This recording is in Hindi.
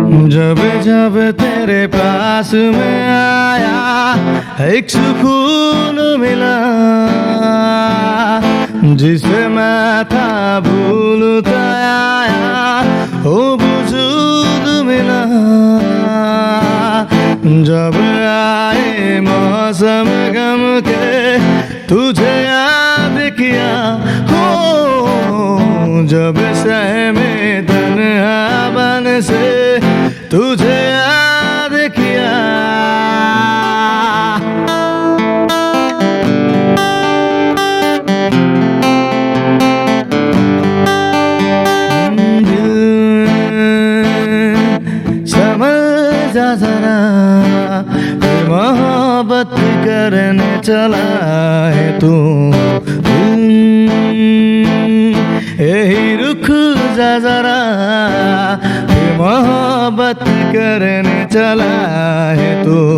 जब जब तेरे पास में आया एक सुकून मिला, जिसे मैं था भूलता आया वो वजूद मिला। जब आए मौसम गम के तुझे याद किया हो, जब सहमे तन्हापन से तुझे याद किया। समझ जा जरा, मोहब्बत करने चला है तू, यही रुक जा जरा, मोहब्बत करने चला है तू।